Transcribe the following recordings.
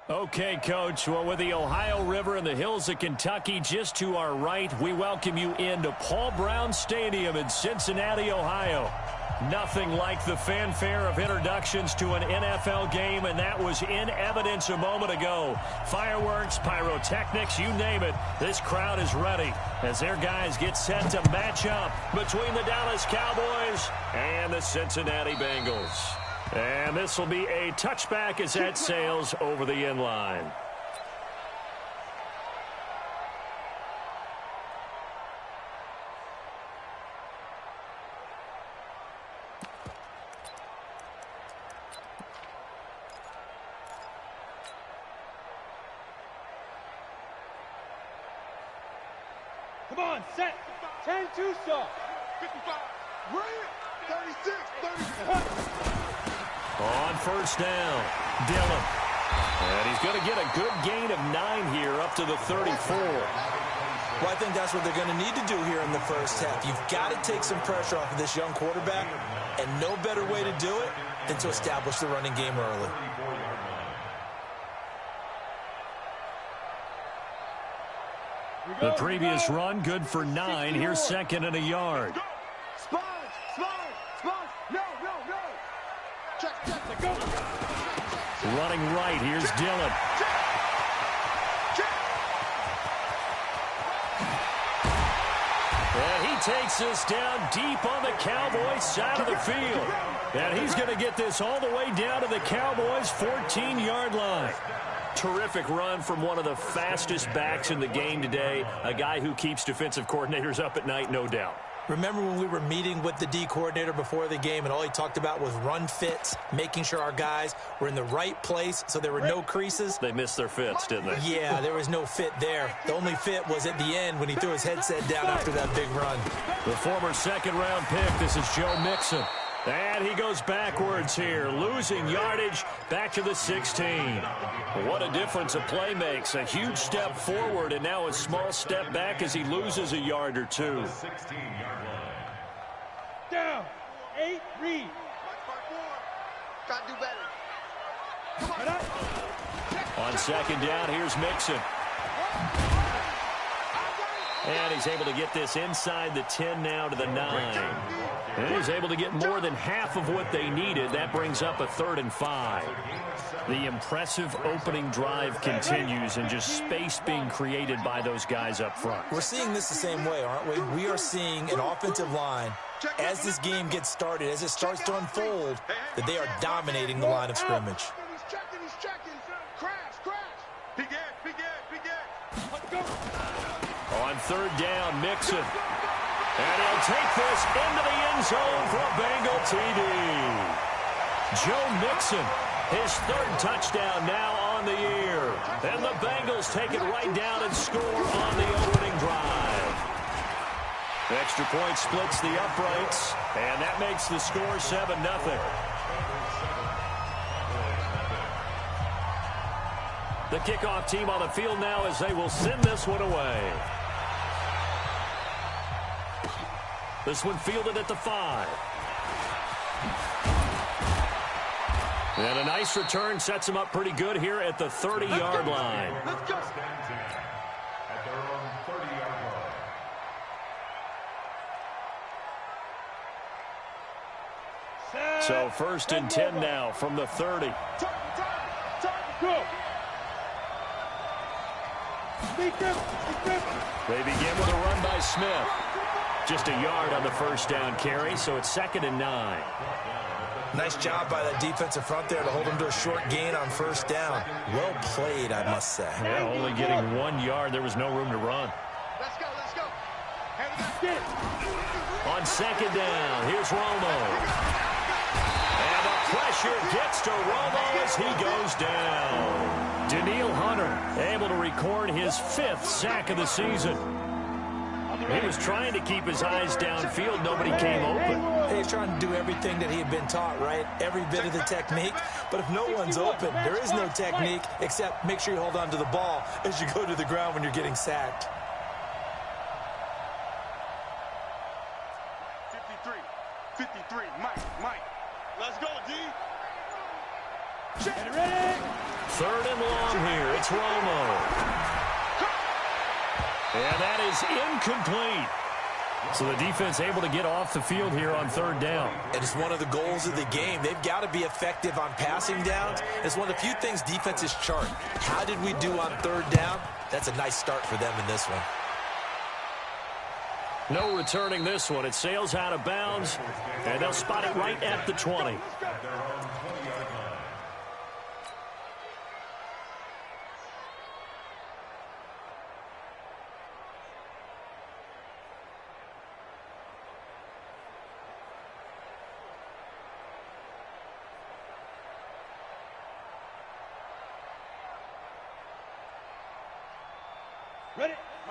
Okay, Coach. Well, with the Ohio River and the hills of Kentucky just to our right, we welcome you into Paul Brown Stadium in Cincinnati, Ohio. Nothing like the fanfare of introductions to an NFL game, and that was in evidence a moment ago. Fireworks, pyrotechnics, you name it. This crowd is ready as their guys get set to match up between the Dallas Cowboys and the Cincinnati Bengals. And this will be a touchback as that sails over the end line. Come on, set. 10-2 stop. 55. Bring it. 36. 36. On first down, Dillon. And he's going to get a good gain of 9 here up to the 34. Well, I think that's what they're going to need to do here in the first half. You've got to take some pressure off of this young quarterback, and no better way to do it than to establish the running game early. The previous run, good for 9. Here's second and a yard. Sponge. No. Check, go. Running right, here's Dillon. And he takes us down deep on the Cowboys side of the field. And he's going to get this all the way down to the Cowboys' 14-yard line. Terrific run from one of the fastest backs in the game today, a guy who keeps defensive coordinators up at night, no doubt. Remember when we were meeting with the D coordinator before the game and all he talked about was run fits, making sure our guys were in the right place so there were no creases? They missed their fits, didn't they? Yeah, there was no fit there. The only fit was at the end when he threw his headset down after that big run. The former second-round pick, this is Joe Mixon. And he goes backwards here, losing yardage back to the 16. What a difference a play makes. A huge step forward and now a small step back as he loses a yard or two. Down. 8, read. Try to do better. On second down, here's Mixon. And he's able to get this inside the 10 now to the 9. And he's able to get more than half of what they needed. That brings up a 3rd and 5. The impressive opening drive continues and just space being created by those guys up front. We're seeing this the same way, aren't we? We are seeing an offensive line, as this game gets started, as it starts to unfold, that they are dominating the line of scrimmage. He's checking. Crash. Big Ed. Let's go. On third down, Mixon. And he'll take this into the end zone for a Bengal TD. Joe Mixon, his 3rd touchdown now on the year. And the Bengals take it right down and score on the opening drive. Extra point splits the uprights, and that makes the score 7-0. The kickoff team on the field now as they will send this one away. This one fielded at the 5. And a nice return sets him up pretty good here at the 30-yard line. Let's go. At their own 30-yard line. So 1st and 10 now from the 30. Go. They begin with a run by Smith. Just a yard on the first down carry, so it's 2nd and 9. Nice job by that defensive front there to hold them to a short gain on first down. Well played, I must say. Yeah, only getting 1 yard. There was no room to run. Let's go. On second down, here's Romo. And the pressure gets to Romo as he goes down. Danielle Hunter able to record his 5th sack of the season. He was trying to keep his eyes downfield. Nobody came open. He's trying to do everything that he had been taught, right? Every bit of the technique. But if no one's open, there is no technique except make sure you hold on to the ball as you go to the ground when you're getting sacked. 53, Mike. Let's go, D. Get ready. Third and long here. It's Romo. And that is incomplete. So the defense able to get off the field here on third down. And it's one of the goals of the game. They've got to be effective on passing downs. It's one of the few things defenses chart. How did we do on third down? That's a nice start for them in this one. No returning this one. It sails out of bounds, and they'll spot it right at the 20.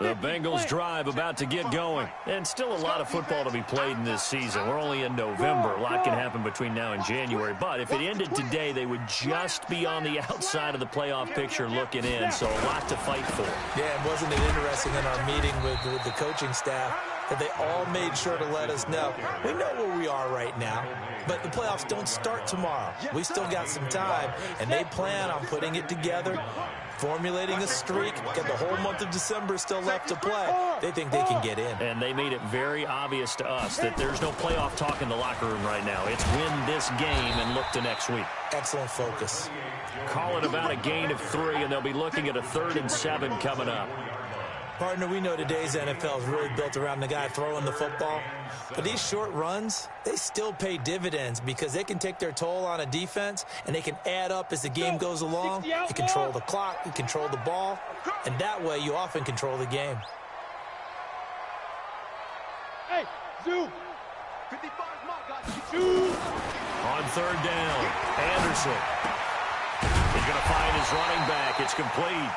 The Bengals drive about to get going. And still a lot of football to be played in this season. We're only in November. A lot can happen between now and January. But if it ended today, they would just be on the outside of the playoff picture looking in. So a lot to fight for. Yeah, and wasn't it interesting in our meeting with the coaching staff that they all made sure to let us know. We know where we are right now, but the playoffs don't start tomorrow. We still got some time, and they plan on putting it together, formulating a streak, get the whole month of December still left to play. They think they can get in. And they made it very obvious to us that there's no playoff talk in the locker room right now. It's win this game and look to next week. Excellent focus. Call it about a gain of 3, and they'll be looking at a 3rd and 7 coming up. Partner, we know today's NFL is really built around the guy throwing the football. But these short runs, they still pay dividends because they can take their toll on a defense, and they can add up as the game goes along. You control the clock, you control the ball, and that way you often control the game. Hey, zoom. 55 zoom. On 3rd down, Anderson. He's going to find his running back. It's complete.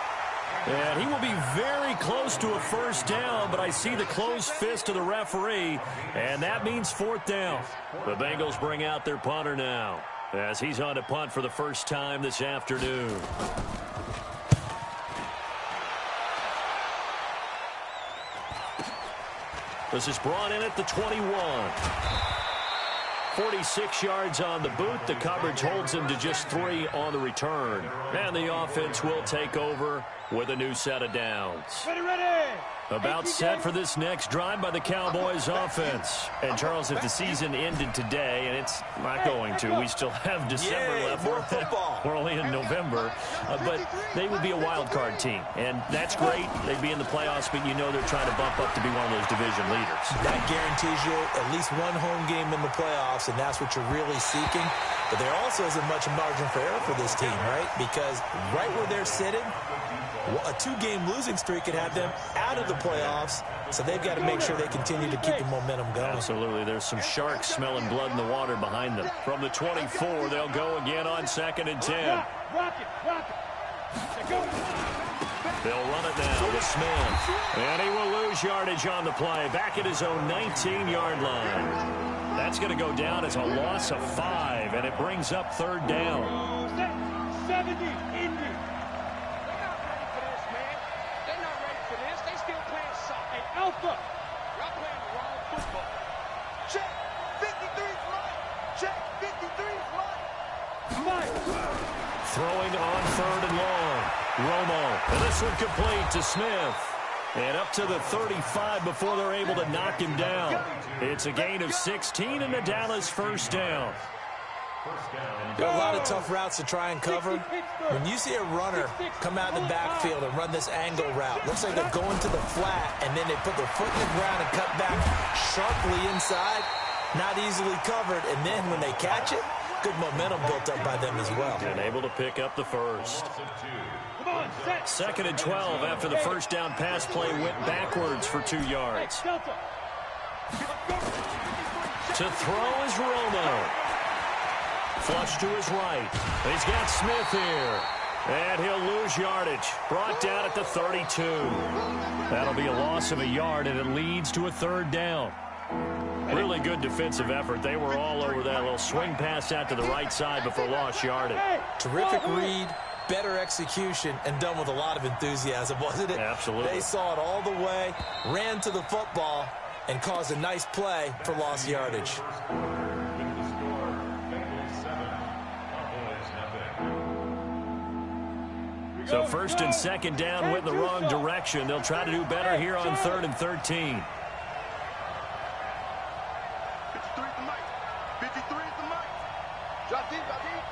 And he will be very close to a 1st down, but I see the closed fist of the referee, and that means 4th down. The Bengals bring out their punter now as he's on to punt for the first time this afternoon. This is brought in at the 21. 46 yards on the boot. The coverage holds him to just 3 on the return. And the offense will take over with a new set of downs. Ready. About set for this next drive by the Cowboys offense. And, Charles, if the season ended today, and it's not going to, we still have December left. More football. We're only in November. But they would be a wild card team. And that's great. They'd be in the playoffs, but you know they're trying to bump up to be one of those division leaders. That guarantees you at least one home game in the playoffs, and that's what you're really seeking. But there also isn't much margin for error for this team, right? Because right where they're sitting, a 2-game losing streak could have them out of the playoffs, so they've got to make sure they continue to keep the momentum going. Absolutely. There's some sharks smelling blood in the water behind them. From the 24, they'll go again on 2nd and 10. Rock it. They'll run it now with Smith. And he will lose yardage on the play. Back at his own 19-yard line. That's going to go down as a loss of 5, and it brings up 3rd down. 70, Indy. Alpha. Y'all playing the wrong football. Check. 53's mine. Check. 53's mine. Throwing on 3rd and long. Romo. And this one complete to Smith. And up to the 35 before they're able to knock him down. It's a gain of 16 and a Dallas 1st down. There are a lot of tough routes to try and cover. When you see a runner come out in the backfield and run this angle route, looks like they're going to the flat, and then they put their foot in the ground and cut back sharply inside, not easily covered, and then when they catch it, good momentum built up by them as well. And able to pick up the 1st. 2nd and 12 after the 1st down pass play went backwards for 2 yards. To throw is Romo. Flush to his right. He's got Smith here. And he'll lose yardage. Brought down at the 32. That'll be a loss of a yard, and it leads to a 3rd down. Really good defensive effort. They were all over that little swing pass out to the right side before lost yardage. Terrific read, better execution, and done with a lot of enthusiasm, wasn't it? Absolutely. They saw it all the way, ran to the football, and caused a nice play for lost yardage. So first and second down went the wrong direction. They'll try to do better here on 3rd and 13. 53 is the mic. 53 is the mic. Drop deep, drop deep.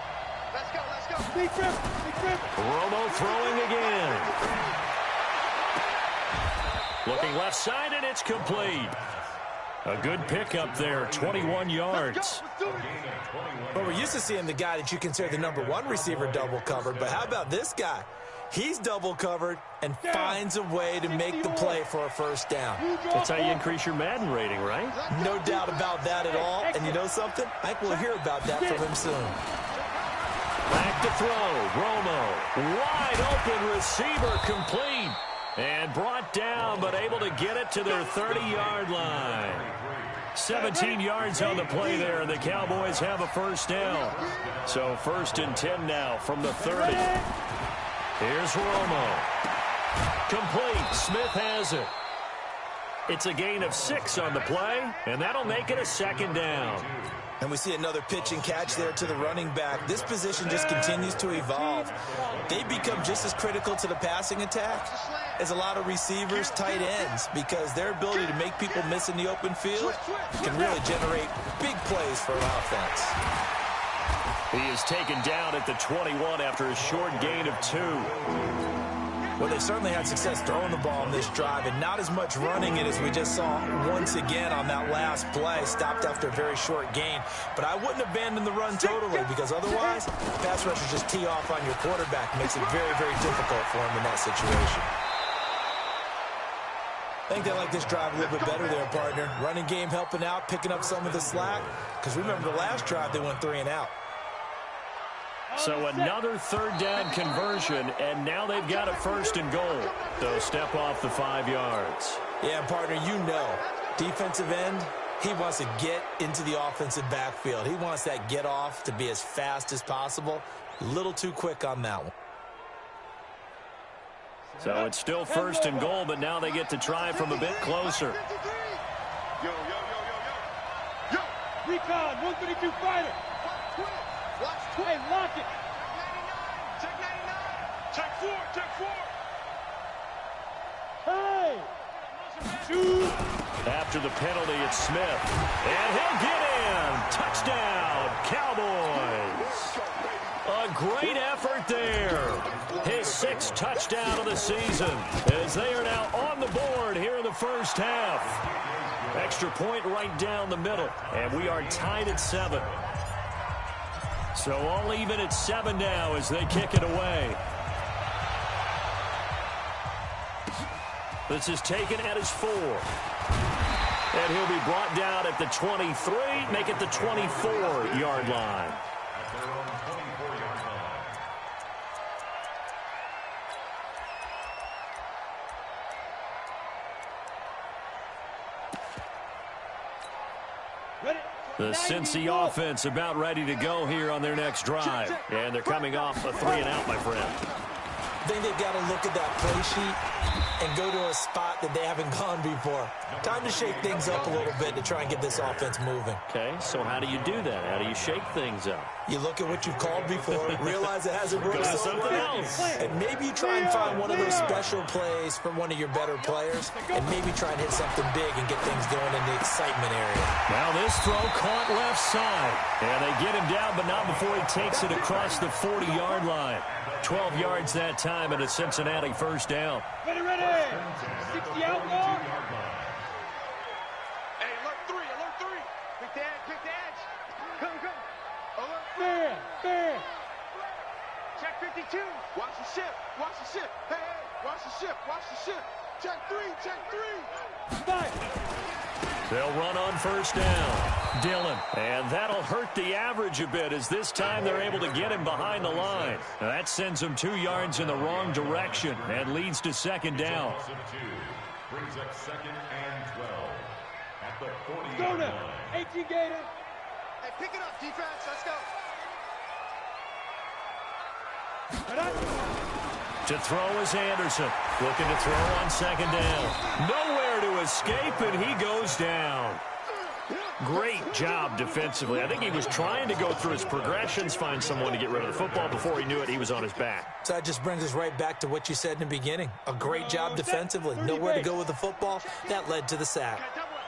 Let's go, let's go. Big grip, big grip. Romo throwing again. Looking left side, and it's complete. A good pickup there, 21 yards. Well, we're used to seeing the guy that you consider the #1 receiver double covered, but how about this guy? He's double covered and finds a way to make the play for a first down. That's how you increase your Madden rating, right? No doubt about that at all. And you know something? I think we'll hear about that from him soon. Back to throw. Romo. Wide open receiver complete. And brought down, but able to get it to their 30-yard line. 17 yards on the play there, and the Cowboys have a first down. So 1st and 10 now from the 30. Here's Romo. Complete. Smith has it. It's a gain of 6 on the play, and that'll make it a 2nd down. And we see another pitch and catch there to the running back. This position just continues to evolve. They become just as critical to the passing attack as a lot of receivers, tight ends, because their ability to make people miss in the open field can really generate big plays for an offense. He is taken down at the 21 after a short gain of 2. Well, they certainly had success throwing the ball in this drive, and not as much running it as we just saw once again on that last play. Stopped after a very short gain. But I wouldn't abandon the run totally, because otherwise, pass rushers just tee off on your quarterback. Makes it very, very difficult for him in that situation. I think they like this drive a little bit better there, partner. Running game helping out, picking up some of the slack. Because remember, the last drive, they went 3 and out. So another 3rd down conversion, and now they've got a 1st and goal. So step off the 5 yards. Yeah, partner, you know, defensive end, he wants to get into the offensive backfield. He wants that get off to be as fast as possible. A little too quick on that one. So it's still 1st and goal, but now they get to try from a bit closer. Yo, yo, yo, yo, yo. Yo. Recon, 132 fighter. Hey, lock it. Check 99. Check 4, check 4. Hey. Shoot. After the penalty, it's Smith. And he'll get in. Touchdown, Cowboys. A great effort there. His 6th touchdown of the season, as they are now on the board here in the first half. Extra point right down the middle, and we are tied at 7. So all even at 7 now as they kick it away. This is taken at his 4. And he'll be brought down at the 23, make it the 24-yard line. The Cincy offense about ready to go here on their next drive. And they're coming off a 3 and out, my friend. I think they've got to look at that play sheet and go to a spot that they haven't gone before. Time to shake things up a little bit to try and get this offense moving. Okay, so how do you do that? How do you shake things up? You look at what you've called before, realize it hasn't worked something else. And maybe you try and find one of those special plays from one of your better players, and maybe try and hit something big and get things going in the excitement area. Now this throw caught left side. And they get him down, but not before he takes it across the 40-yard line. 12 yards that time and a Cincinnati first down. Ready, ready. 60 outlaw. Hey, alert 3, alert 3. Quick the edge, quick the edge. Come, come. Alert 3. Fair, fair. Check 52. Watch the ship, watch the ship. Hey, hey, watch the ship, watch the ship. Check 3, check 3. Fight. They'll run on first down. Dillon. And that'll hurt the average a bit as this time they're able to get him behind the line. Now that sends him 2 yards in the wrong direction and leads to 2nd down. Brings up 2nd and 12 at the 40. Go now. 18 Gator. Hey, pick it up, defense. Let's go. To throw is Anderson. Looking to throw on 2nd down. Nowhere to escape, and he goes down. Great job defensively. I think he was trying to go through his progressions, find someone to get rid of the football. Before he knew it, he was on his back. So that just brings us right back to what you said in the beginning. A great job defensively. Nowhere to go with the football. That led to the sack.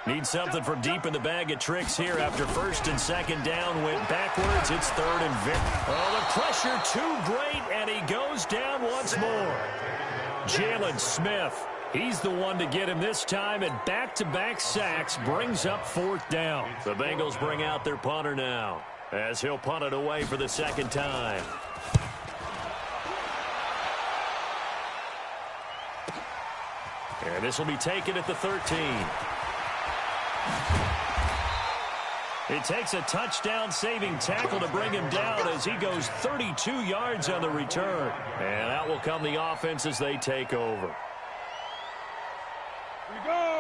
Need something from deep in the bag of tricks here after first and second down went backwards. It's third and oh, the pressure too great, and he goes down once more. Jalen Smith, he's the one to get him this time, and back-to-back sacks brings up fourth down. The Bengals bring out their punter now as he'll punt it away for the second time. And this will be taken at the 13. It takes a touchdown-saving tackle to bring him down as he goes 32 yards on the return. And out will come the offense as they take over.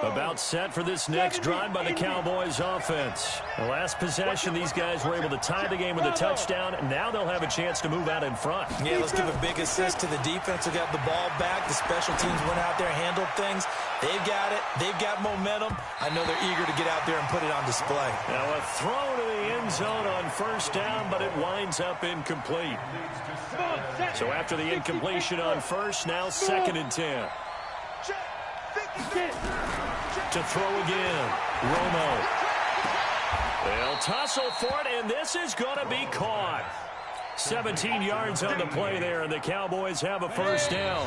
About set for this next drive by the Cowboys offense. The last possession, these guys were able to tie the game with a touchdown, and now they'll have a chance to move out in front. Yeah, let's give a big assist to the defense who got the ball back. The special teams went out there, handled things. They've got it. They've got momentum. I know they're eager to get out there and put it on display. Now a throw to the end zone on first down, but it winds up incomplete. So after the incompletion on first, now second and 10. To throw again, Romo. They'll tussle for it, and this is going to be caught. 17 yards on the play there, and the Cowboys have a first down.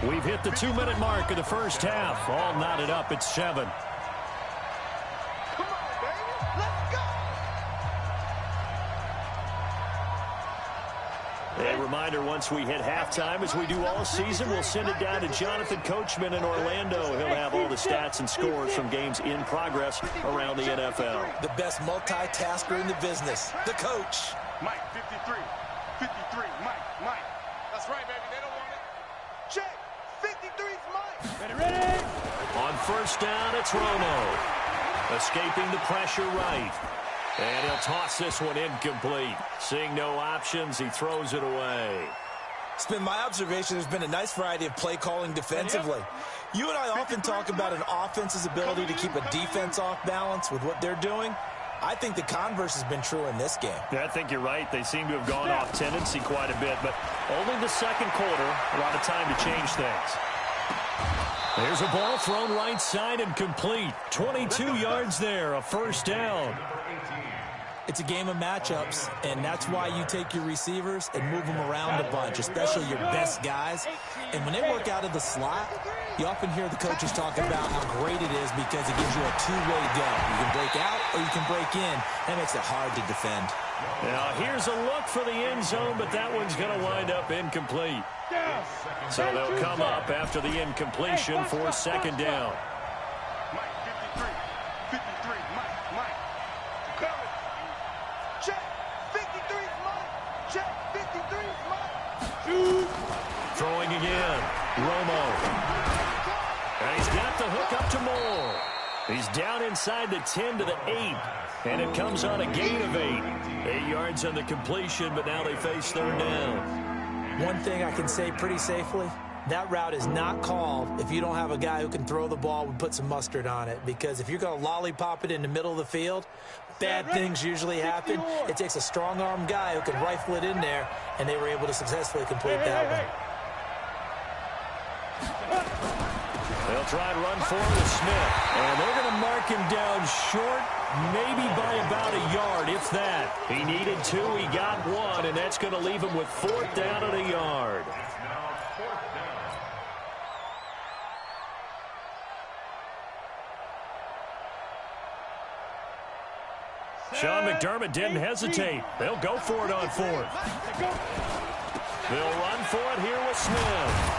We've hit the 2-minute mark of the first half. All knotted up at 7. Come on, baby. Let's go. A reminder, once we hit halftime, as we do all season, we'll send it down to Jonathan Coachman in Orlando. He'll have all the stats and scores from games in progress around the NFL. The best multitasker in the business, the coach. Mike, 53. 53, Mike. That's right, baby. They don't want it. Check. 53's Mike. Ready? On first down, it's Romo. Escaping the pressure right. And he'll toss this one incomplete. Seeing no options, he throws it away. It's been my observation there's been a nice variety of play calling defensively. You and I often talk about an offense's ability to keep a defense off balance with what they're doing. I think the converse has been true in this game. Yeah, I think you're right. They seem to have gone off tendency quite a bit, but only the second quarter, a lot of time to change things. There's a ball thrown right side and complete. 22 yards there, a first down. It's a game of matchups, and that's why you take your receivers and move them around a bunch, especially your best guys. And when they work out of the slot, you often hear the coaches talk about how great it is because it gives you a two-way go. You can break out or you can break in. That makes it hard to defend. Now here's a look for the end zone, but that one's going to wind up incomplete. So they'll come up after the incompletion for second down. Mike, 53. 53, Mike. Coming. Check. 53's Mike. Check. 53's Mike. Throwing again. Romo. And he's got the hook up to Moore. He's down inside the 10 to the 8. And it comes on a gain of 8. 8 yards on the completion, but now they face third down. One thing I can say pretty safely, that route is not called if you don't have a guy who can throw the ball and put some mustard on it. Because if you're going to lollipop it in the middle of the field, bad things usually happen. It takes a strong-arm guy who can rifle it in there, and they were able to successfully complete that one. They'll try and run forward to Smith. And they're going to mark him down short, maybe by about a yard, if that. He needed 2, he got 1, and that's going to leave him with fourth down and a yard. Sean McDermott didn't hesitate. They'll go for it on fourth. They'll run for it here with Smith.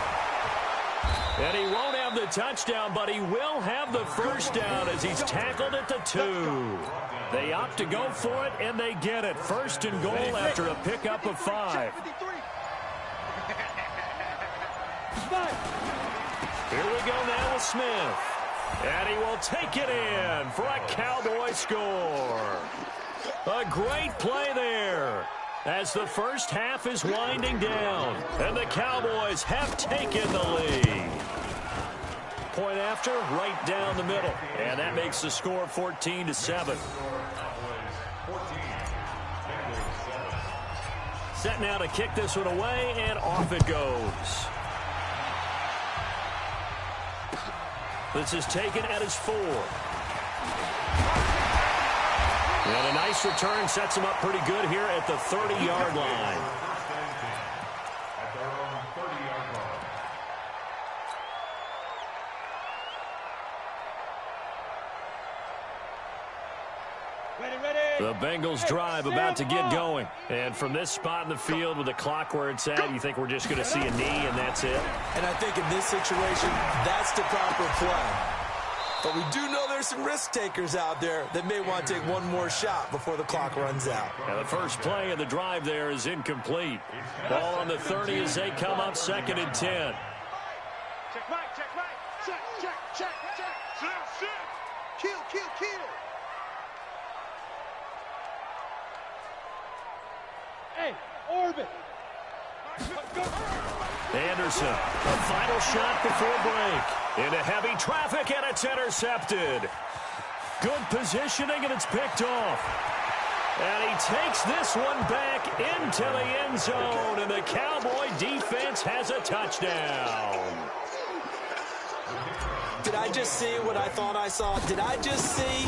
And he won't have the touchdown, but he will have the first down as he's tackled at the 2. They opt to go for it, and they get it. First and goal after a pickup of 5. Here we go now with Smith. And he will take it in for a Cowboy score. A great play there as the first half is winding down, and the Cowboys have taken the lead. point after, right down the middle. And that makes the score 14-7. Set now to kick this one away, and off it goes. This is taken at his 4. And a nice return sets him up pretty good here at the 30-yard line. The Bengals drive about to get going. And from this spot in the field with the clock where it's at, you think we're just going to see a knee and that's it? And I think in this situation, that's the proper play. But we do know there's some risk takers out there that may want to take one more shot before the clock runs out. And the first play of the drive there is incomplete. Ball on the 30 as they come up 2nd and 10. Check right, check right. Check, check, check, check. Check, check. Kill, kill, kill. Hey, orbit. Anderson, a final shot before break. Into heavy traffic, and it's intercepted. Good positioning, and it's picked off. And he takes this one back into the end zone, and the Cowboy defense has a touchdown. Did I just see what I thought I saw? Did I just see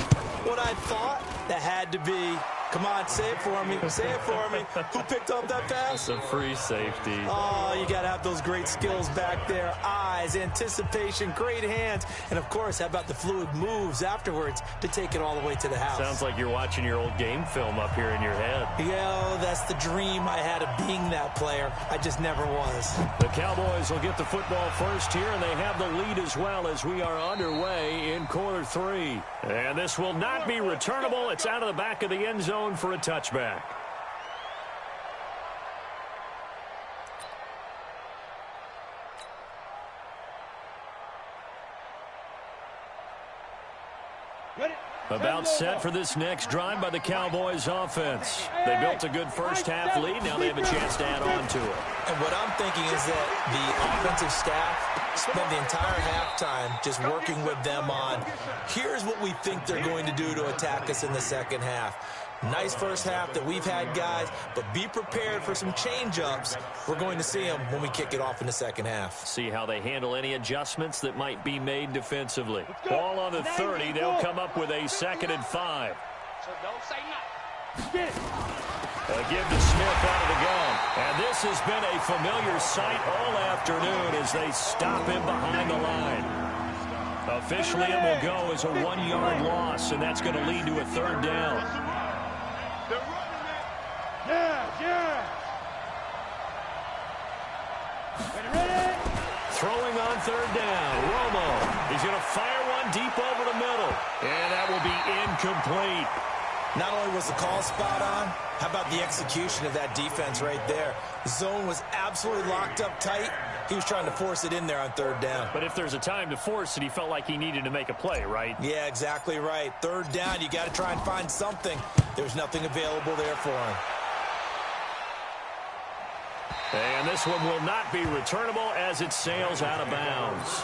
what I thought? That had to be. Come on, say it for me. Say it for me. Who picked up that pass? It's a free safety. Oh, you got to have those great skills back there. Eyes, anticipation, great hands. And, of course, how about the fluid moves afterwards to take it all the way to the house? Sounds like you're watching your old game film up here in your head. Yeah, that's the dream I had of being that player. I just never was. The Cowboys will get the football first here, and they have the lead as well as we are underway in quarter 3. And this will not be returnable. It's out of the back of the end zone for a touchback. About set for this next drive by the Cowboys offense. They built a good first half lead. Now they have a chance to add on to it. And what I'm thinking is that the offensive staff spent the entire halftime just working with them on, here's what we think they're going to do to attack us in the second half. Nice first half that we've had, guys, but be prepared for some change-ups. We're going to see them when we kick it off in the second half. See how they handle any adjustments that might be made defensively. Ball on the 30. They'll come up with a 2nd and 5. So don't say nothing. Get it. A give to Smith out of the gun. And this has been a familiar sight all afternoon as they stop him behind the line. Officially, it will go as a 1-yard loss, and that's going to lead to a 3rd down. They're running it. Yeah. Ready? Throwing on 3rd down. Romo. He's going to fire one deep over the middle. And that will be incomplete. Not only was the call spot on, how about the execution of that defense right there? The zone was absolutely locked up tight. He was trying to force it in there on 3rd down. But if there's a time to force it, he felt like he needed to make a play, right? Yeah, exactly right. 3rd down, you got to try and find something. There's nothing available there for him. And this one will not be returnable as it sails out of bounds.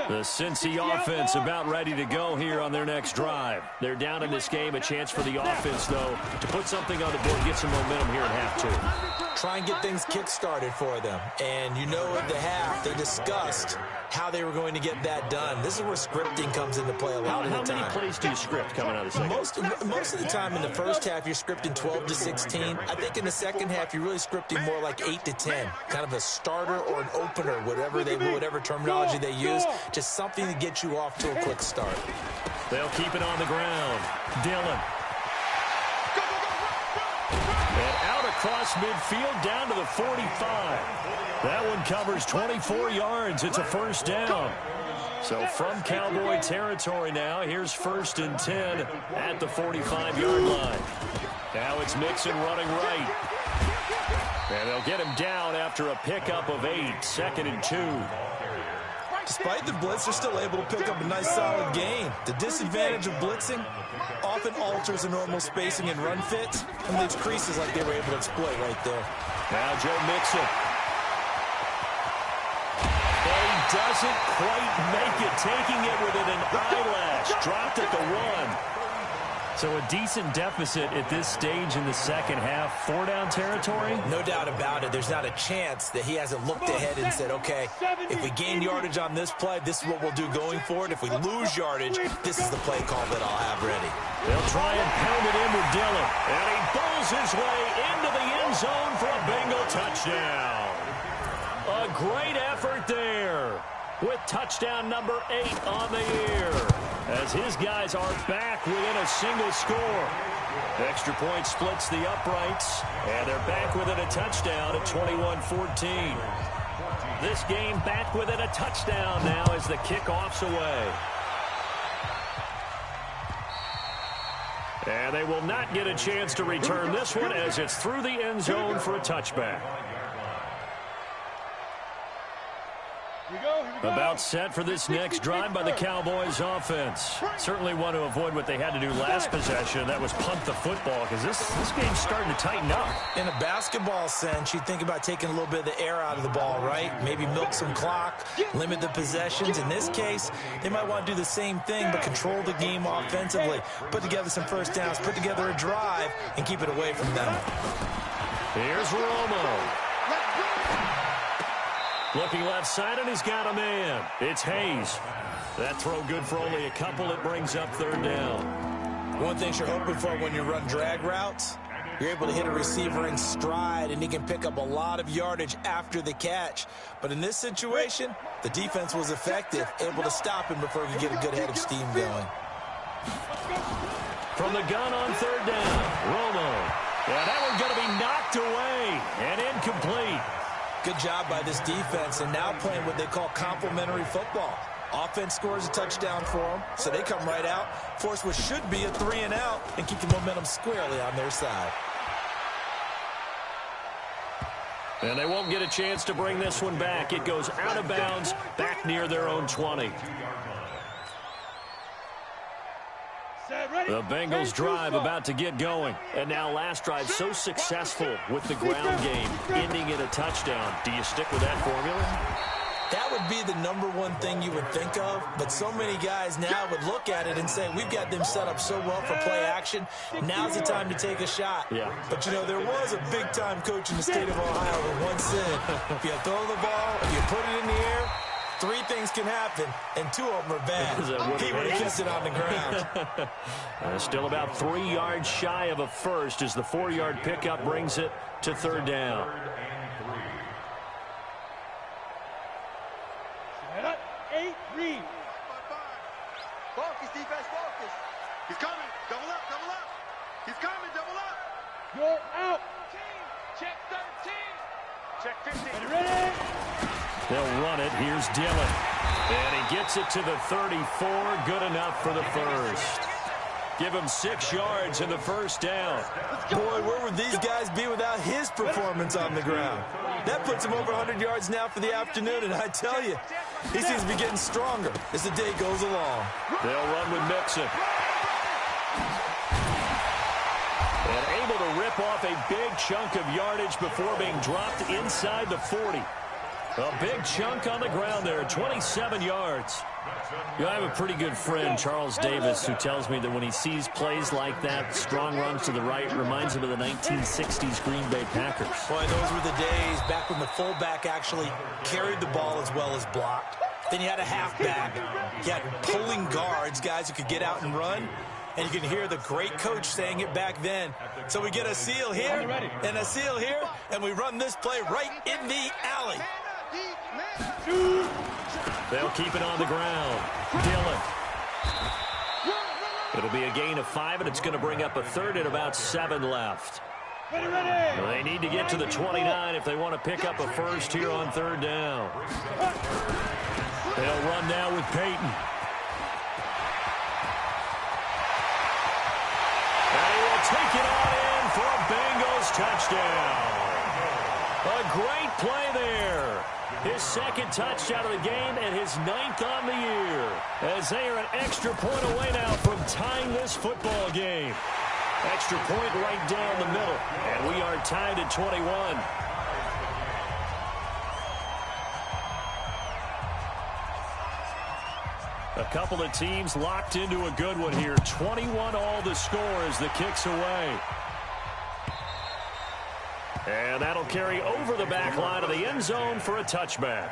The Cincy offense about ready to go here on their next drive. They're down in this game. A chance for the offense, though, to put something on the board, get some momentum here at half 2. Try and get things kick-started for them. And you know at the half, they discussed how they were going to get that done. This is where scripting comes into play a lot of the time. How many plays do you script coming out of the second? Most of the time in the first half, you're scripting 12 to 16. I think in the second half, you're really scripting more like 8 to 10. Kind of a starter or an opener, whatever terminology they use. Just something to get you off to a quick start. They'll keep it on the ground. Dillon. And out across midfield down to the 45. That one covers 24 yards. It's a 1st down. So from Cowboy territory now, here's 1st and 10 at the 45-yard line. Now it's Mixon running right. And they'll get him down after a pickup of 8, 2nd and 2. Despite the blitz, they're still able to pick up a nice solid gain. The disadvantage of blitzing often alters the normal spacing and run fits and leaves creases like they were able to exploit right there. Now Joe Mixon. doesn't quite make it, taking it within an eyelash. Dropped at the 1. So a decent deficit at this stage in the second half. 4-down territory? No doubt about it. There's not a chance that he hasn't looked ahead and said, okay, if we gain yardage on this play, this is what we'll do going forward. If we lose yardage, this is the play call that I'll have ready. They'll try and pound it in with Dillon. And he bowls his way into the end zone for a Bengal touchdown. A great effort there with touchdown number 8 on the year, as his guys are back within a single score. Extra point splits the uprights, and they're back within a touchdown at 21-14. This game back within a touchdown now as the kickoff's away. And they will not get a chance to return this one as it's through the end zone for a touchback. About set for this next drive by the Cowboys offense. Certainly want to avoid what they had to do last possession. That was punt the football, because this game's starting to tighten up. In a basketball sense, you think about taking a little bit of the air out of the ball, right? Maybe milk some clock, limit the possessions. In this case, they might want to do the same thing, but control the game offensively. Put together some first downs, put together a drive, and keep it away from them. Here's Romo. Looking left side, and he's got a man. It's Hayes. That throw good for only a couple. It brings up 3rd down. One thing you're hoping for when you run drag routes, you're able to hit a receiver in stride, and he can pick up a lot of yardage after the catch. But in this situation, the defense was effective, able to stop him before he could get a good head of steam going. From the gun on 3rd down, Romo. Yeah, that one's going to be knocked away and incomplete. Good job by this defense, and now playing what they call complementary football. Offense scores a touchdown for them, so they come right out, force what should be a 3-and-out, and keep the momentum squarely on their side. And they won't get a chance to bring this one back. It goes out of bounds, back near their own 20. The Bengals drive about to get going. And now last drive so successful with the ground game, ending in a touchdown. Do you stick with that formula? That would be the #1 thing you would think of, but so many guys now would look at it and say, we've got them set up so well for play action, now's the time to take a shot. Yeah. But, you know, there was a big-time coach in the state of Ohio who once said, if you throw the ball, if you put it in the air, 3 things can happen, and 2 of them are bad. He would have kissed it on the ground. Still about 3 yards shy of a first as the 4-yard pickup brings it to 3rd down. Focus, defense, focus. He's coming. Double up, double up. He's coming, double up. You're out. Check 13. Check 15. Ready? They'll run it. Here's Dillon. And he gets it to the 34. Good enough for the first. Give him 6 yards in the first down. Boy, where would these guys be without his performance on the ground? That puts him over 100 yards now for the afternoon, and I tell you, he seems to be getting stronger as the day goes along. They'll run with Mixon. And able to rip off a big chunk of yardage before being dropped inside the 40. A big chunk on the ground there, 27 yards. You know, I have a pretty good friend, Charles Davis, who tells me that when he sees plays like that, strong runs to the right, reminds him of the 1960s Green Bay Packers. Boy, those were the days back when the fullback actually carried the ball as well as blocked. Then you had a halfback. You had pulling guards, guys who could get out and run. And you can hear the great coach saying it back then. So we get a seal here and a seal here, and we run this play right in the alley. They'll keep it on the ground. Dillon. It'll be a gain of 5, and it's going to bring up a 3rd and about 7 left. They need to get to the 29 if they want to pick up a first here on 3rd down. They'll run now with Peyton. And he will take it on in for a Bengals touchdown. A great play there. His 2nd touchdown of the game and his 9th on the year. As they are an extra point away now from tying this football game. Extra point right down the middle. And we are tied at 21. couple of teams locked into a good one here. 21 all the score as the kick's away. And that'll carry over the back line of the end zone for a touchback.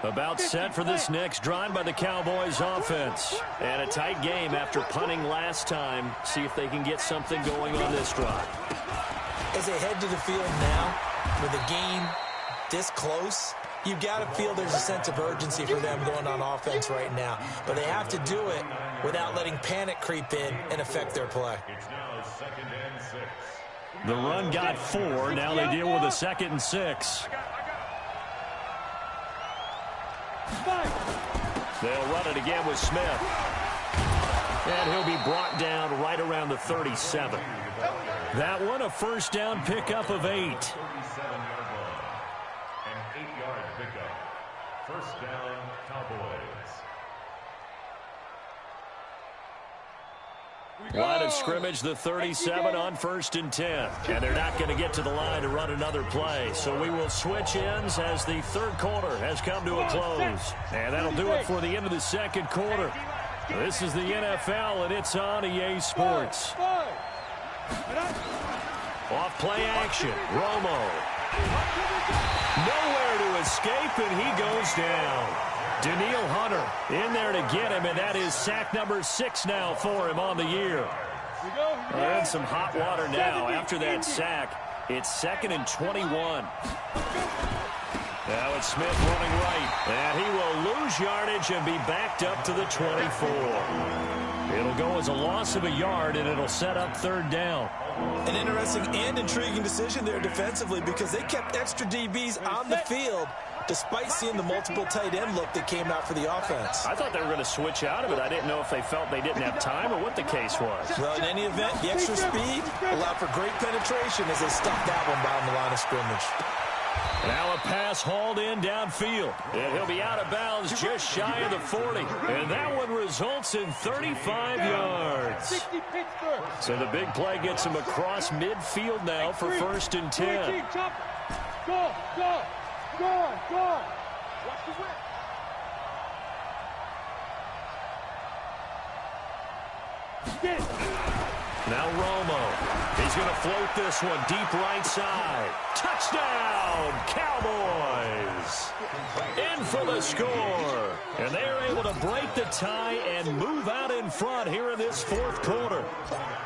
About set for this next drive by the Cowboys offense. And a tight game after punting last time. See if they can get something going on this drive. As they head to the field now, with the game this close, you've got to feel there's a sense of urgency for them going on offense right now. But they have to do it without letting panic creep in and affect their play. It's now 2nd and 6. The run got 4. Now they deal with a 2nd and 6. They'll run it again with Smith. And he'll be brought down right around the 37. That one a first down pickup of 8. 37-yard line. An 8-yard pickup. First down, Cowboys. Line of scrimmage, the 37 on 1st and 10. And they're not going to get to the line to run another play. So we will switch ends as the third quarter has come to a close. And that'll do it for the end of the second quarter. This is the NFL, and it's on EA Sports. Off play action, Romo. Nowhere to escape, and he goes down. Daniil Hunter in there to get him, and that is sack number 6 now for him on the year. They're in some hot water now. After that sack, it's 2nd and 21. Now it's Smith running right, and he will lose yardage and be backed up to the 24. It'll go as a loss of a yard, and it'll set up 3rd down. An interesting and intriguing decision there defensively because they kept extra DBs on the field despite seeing the multiple tight end look that came out for the offense. I thought they were going to switch out of it. I didn't know if they felt they didn't have time or what the case was. Well, in any event, the extra speed allowed for great penetration as they stuffed that one behind the line of scrimmage. Now a pass hauled in downfield. And he'll be out of bounds just shy of the 40. And that one results in 35 yards. So the big play gets him across midfield now for 1st and 10. Go, go, go, go. Watch the whip. Now Romo. He's going to float this one deep right side. Touchdown, Cowboys. In for the score. And they're able to break the tie and move out in front here in this 4th quarter.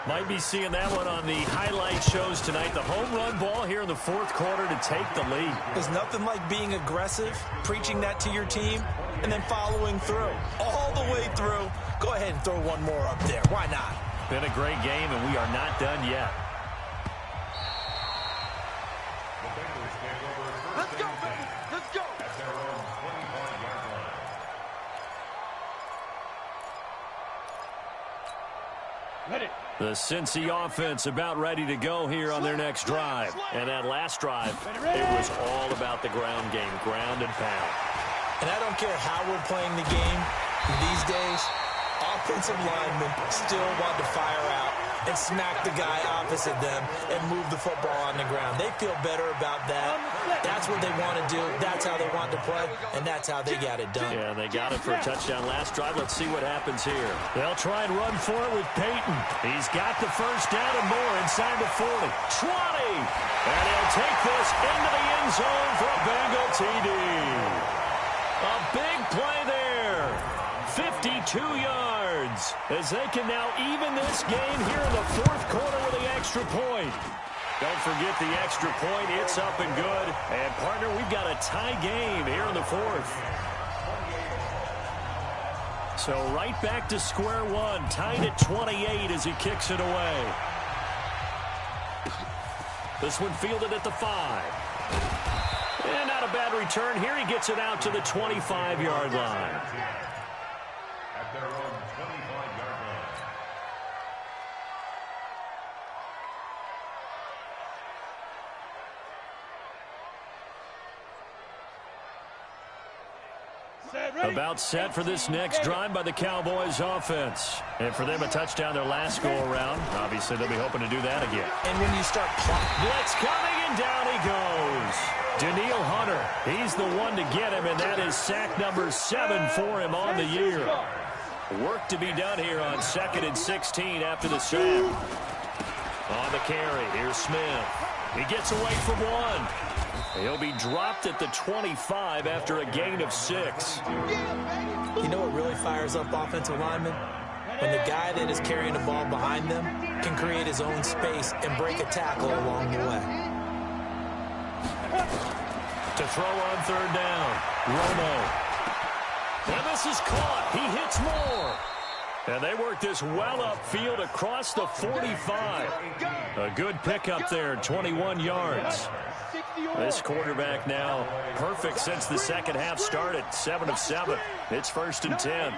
Might be seeing that one on the highlight shows tonight. The home run ball here in the 4th quarter to take the lead. There's nothing like being aggressive, preaching that to your team, and then following through. All the way through. Go ahead and throw one more up there. Why not? Been a great game, and we are not done yet. Let's go, baby. Let's go. At their own 25-yard line. Let it. The Cincy offense about ready to go here on their next drive. And that last drive, it was all about the ground game, ground and pound. And I don't care how we're playing the game these days, offensive linemen still want to fire out and smack the guy opposite them and move the football on the ground. They feel better about that. That's what they want to do. That's how they want to play, and that's how they got it done. Yeah, they got it for a touchdown last drive. Let's see what happens here. They'll try and run for it with Peyton. He's got the first down and more inside the 40. 20! And he'll take this into the end zone for a Bengal TD. A big play there. 52 yards as they can now even this game here in the 4th quarter with the extra point. Don't forget the extra point. It's up and good. And, partner, we've got a tie game here in the 4th. So right back to square one, tied at 28 as he kicks it away. This one fielded at the 5. And not a bad return here. He gets it out to the 25-yard line. At their own 25-yard line. About set for this next drive by the Cowboys offense. And for them, a touchdown their last go-around. Obviously, they'll be hoping to do that again. And when you start blitz coming, and down he goes. Daniil Hunter, he's the one to get him, and that is sack number 7 for him on the year. Work to be done here on 2nd and 16 after the sack. On the carry, here's Smith. He gets away from one. He'll be dropped at the 25 after a gain of 6. You know what really fires up offensive linemen? When the guy that is carrying the ball behind them can create his own space and break a tackle along the way. To throw on 3rd down, Romo. And this is caught. He hits more. And they work this well upfield across the 45. A good pickup there, 21 yards. This quarterback now perfect since the second half started. 7 of 7. It's 1st and 10.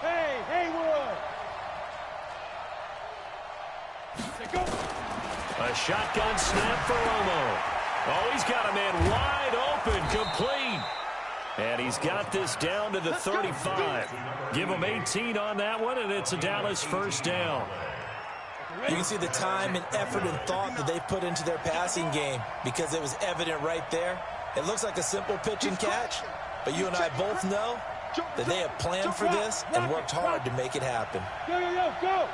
Hey, Haywood. A shotgun snap for Romo. Oh, he's got a man wide open, complete. And he's got this down to the 35. Give him 18 on that one, and it's a Dallas 1st down. You can see the time and effort and thought that they put into their passing game because it was evident right there. It looks like a simple pitch and catch, but you and I both know that they have planned for this and worked hard to make it happen. Go.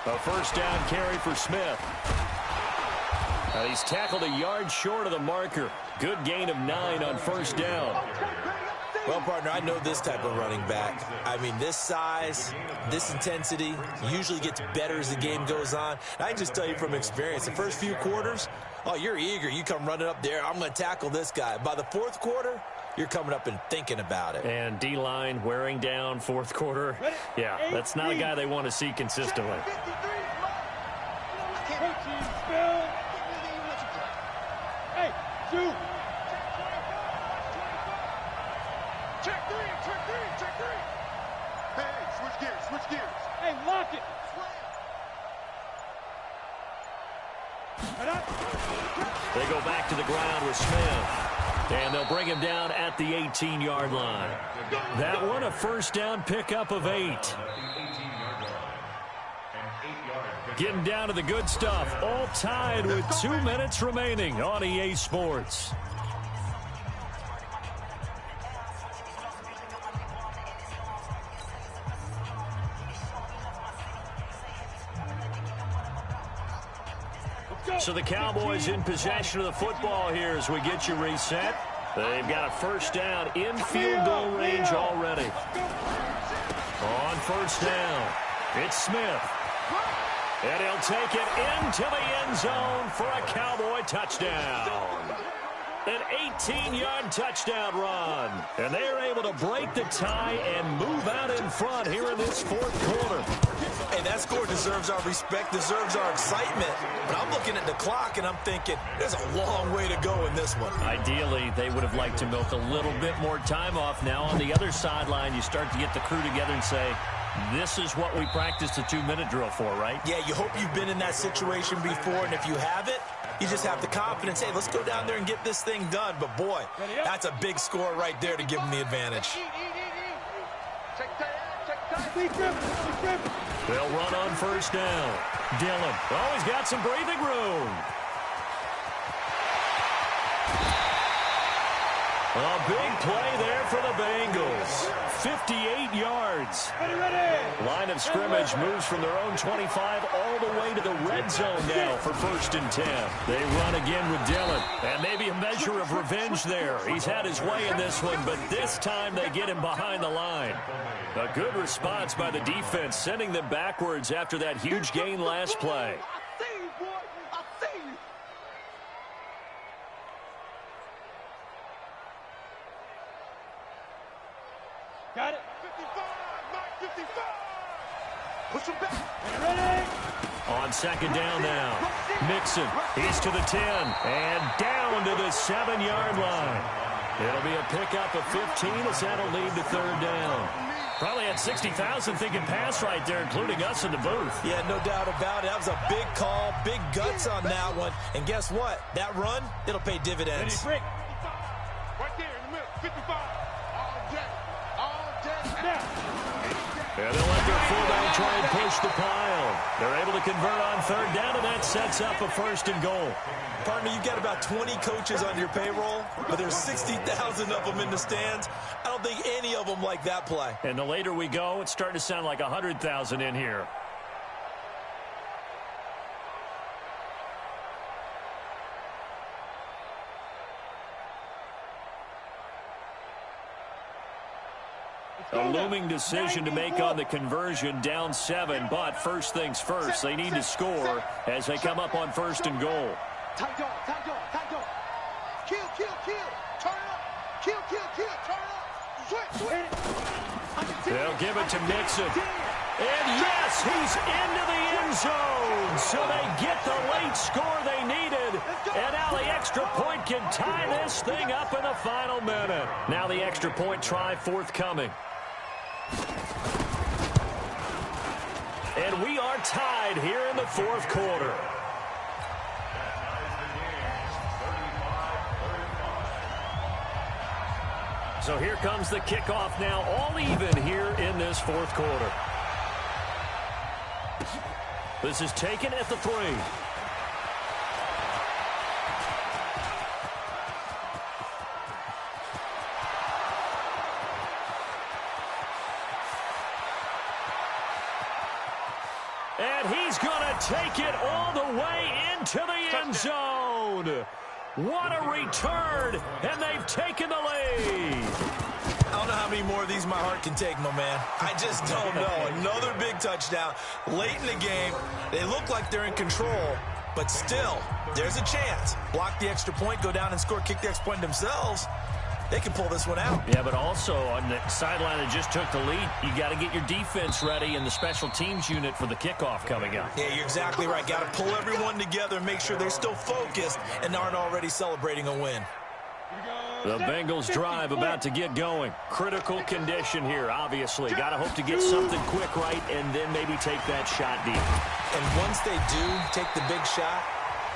A 1st down carry for Smith. And he's tackled a yard short of the marker. Good gain of 9 on 1st down. Well, partner, I know this type of running back. I mean, this size, this intensity usually gets better as the game goes on. And I can just tell you from experience, the first few quarters, oh, you're eager. You come running up there, I'm going to tackle this guy. By the 4th quarter, you're coming up and thinking about it. And D-line wearing down 4th quarter. Yeah, that's not a guy they want to see consistently. Hey, shoot. Check three. Hey, switch gears. Hey, lock it. They go back to the ground with Smith. And they'll bring him down at the 18-yard line. That one, a 1st down pickup of 8. Getting down to the good stuff. All tied with 2 minutes remaining on EA Sports. So the Cowboys in possession of the football here as we get you reset. They've got a 1st down in field goal range already. On 1st down, it's Smith. And he'll take it into the end zone for a Cowboy touchdown. An 18-yard touchdown run. And they are able to break the tie and move out in front here in this 4th quarter. Hey, that score deserves our respect, deserves our excitement. But I'm looking at the clock, and I'm thinking, there's a long way to go in this one. Ideally, they would have liked to milk a little bit more time off. Now, on the other sideline, you start to get the crew together and say, this is what we practiced a 2-minute drill for, right? Yeah, you hope you've been in that situation before, and if you haven't, you just have the confidence, hey, let's go down there and get this thing done. But, boy, that's a big score right there to give them the advantage. They'll run on 1st down. Dillon. Oh, he's got some breathing room. A big play there for the Bengals. 58 yards. Line of scrimmage moves from their own 25 all the way to the red zone now for 1st and 10. They run again with Dillon. And maybe a measure of revenge there. He's had his way in this one, but this time they get him behind the line. A good response by the defense, sending them backwards after that huge gain last play. I see you, boy. I see you. Got it. 55, Mike, 55. Push him back. Ready? On 2nd down now. Mixon, he's to the 10, and down to the 7-yard line. It'll be a pickup of 15 as that'll lead to 3rd down. Probably had 60,000 thinking pass right there, including us in the booth. Yeah, no doubt about it. That was a big call, big guts on that one. And guess what? That run, it'll pay dividends. Right there in the middle, 55. All day. Now. And they'll let their fullback try and push the pile. They're able to convert on third down, and that sets up a 1st and goal. Partner, you've got about 20 coaches on your payroll, but there's 60,000 of them in the stands. I don't think any of them like that play. And the later we go, it's starting to sound like 100,000 in here. A looming decision to make on the conversion, down 7, but first things first, they need to score as they come up on 1st and goal. Tight dog. Kill. Turn up. Kill. Turn up. Switch. They'll give it to Mixon. And yes, he's into the end zone. So they get the late score they needed. And now the extra point can tie this thing up in the final minute. Now the extra point try forthcoming. And we are tied here in the 4th quarter. So here comes the kickoff now, all even here in this 4th quarter. This is taken at the 3. And he's going to take it all the way into the end zone. What a return, and they've taken the lead. I don't know how many more of these my heart can take, my man. I just don't know. Another big touchdown late in the game. They look like they're in control, but still, there's a chance. Block the extra point, go down and score, kick the extra point themselves. They can pull this one out. Yeah, but also on the sideline that just took the lead, you got to get your defense ready and the special teams unit for the kickoff coming up. Yeah, you're exactly right. Got to pull everyone together and make sure they're still focused and aren't already celebrating a win. The Bengals drive about to get going. Critical condition here, obviously. Got to hope to get something quick right and then maybe take that shot deep. And once they do take the big shot,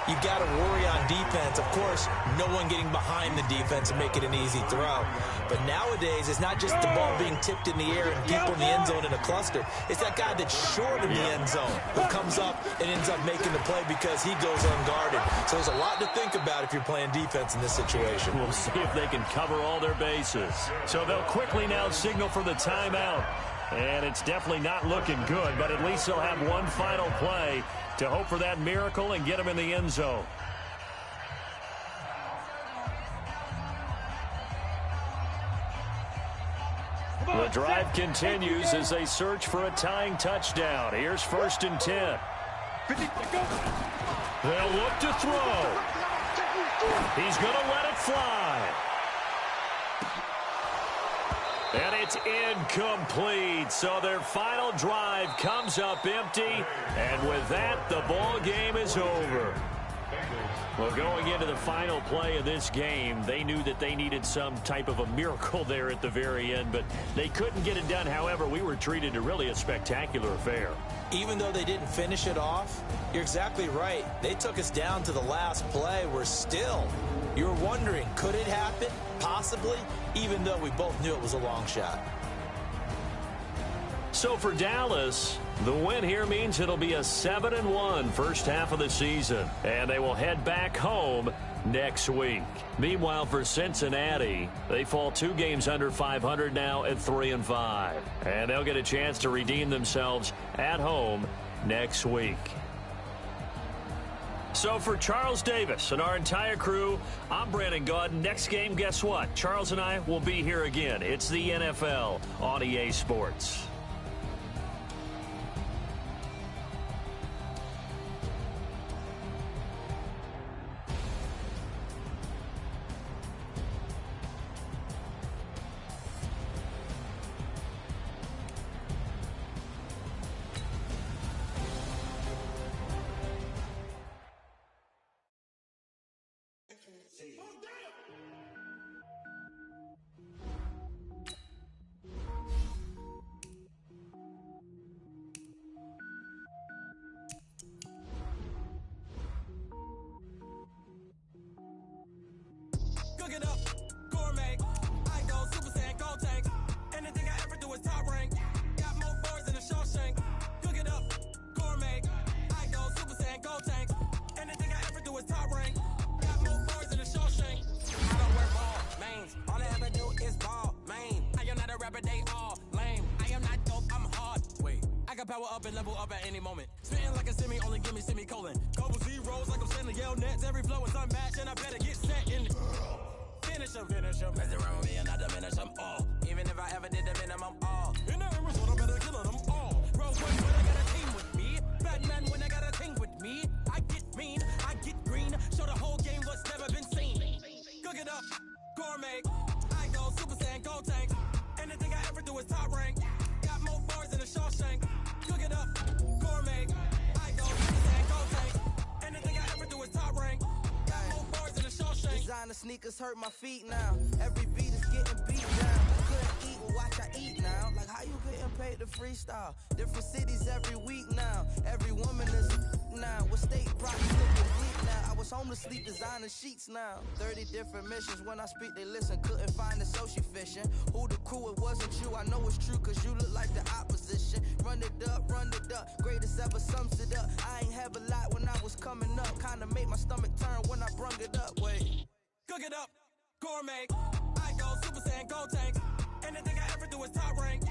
you got to worry on defense. Of course, no one getting behind the defense and make it an easy throw. But nowadays, it's not just the ball being tipped in the air and people in the end zone in a cluster. It's that guy that's short in the end zone who comes up and ends up making the play because he goes unguarded. So there's a lot to think about if you're playing defense in this situation. We'll see if they can cover all their bases. So they'll quickly now signal for the timeout. And it's definitely not looking good, but at least they'll have one final play to hope for that miracle and get them in the end zone. The drive continues as they search for a tying touchdown. Here's 1st and 10. They'll look to throw. He's going to let it fly. And it's incomplete. So their final drive comes up empty. And with that, the ball game is over. Well, going into the final play of this game, they knew that they needed some type of a miracle there at the very end, but they couldn't get it done. However, we were treated to really a spectacular affair. Even though they didn't finish it off, you're exactly right. They took us down to the last play. We're still, you're wondering, could it happen? Possibly, even though we both knew it was a long shot. So for Dallas, the win here means it'll be a 7-1 first half of the season, and they will head back home next week. Meanwhile, for Cincinnati, they fall 2 games under 500 now at 3-5, and they'll get a chance to redeem themselves at home next week. So for Charles Davis and our entire crew, I'm Brandon Gaudin. Next game, guess what? Charles and I will be here again. It's the NFL on EA Sports. power up and level up at any moment. Spitting like a semi, only give me semicolon. Couple zeros like I'm sending yell nets. Every flow is unmatched and I better get set in. Finish them. Mess around with me and I diminish them all. Even if I ever did the minimum all. In the Arizona, better kill them all. Roll one when I got a team with me. Batman when I got a team with me. I get mean, I get green. Show the whole game what's never been seen. Cook it up, gourmet. I go Super Saiyan, Gold Tank. Anything I ever do is top rank. Got more bars than a Shawshank. Cook it up, gourmet. I go Super Saiyan, Gold Tank. Anything I ever do is top rank. Got more bars than a Shawshank. Designer sneakers hurt my feet now. Every beat is getting beat down. Couldn't eat, well, watch I eat now. Like how you getting paid to freestyle? Different cities every week now. Every woman is now. What state property looking bleak now? I was home to sleep, designer sheets now. 30 different missions. When I speak, they listen. Couldn't find it, so she fishing. Who the crew? It wasn't you. I know it's true, cause you look like the opposition. Run it up, run it up. Greatest ever sums it up. I ain't have a lot when I was coming up. Kinda made my stomach turn when I brung it up. Wait. Cook it up, gourmet. I go Super Saiyan, Gold Tank. Anything I ever do is top rank.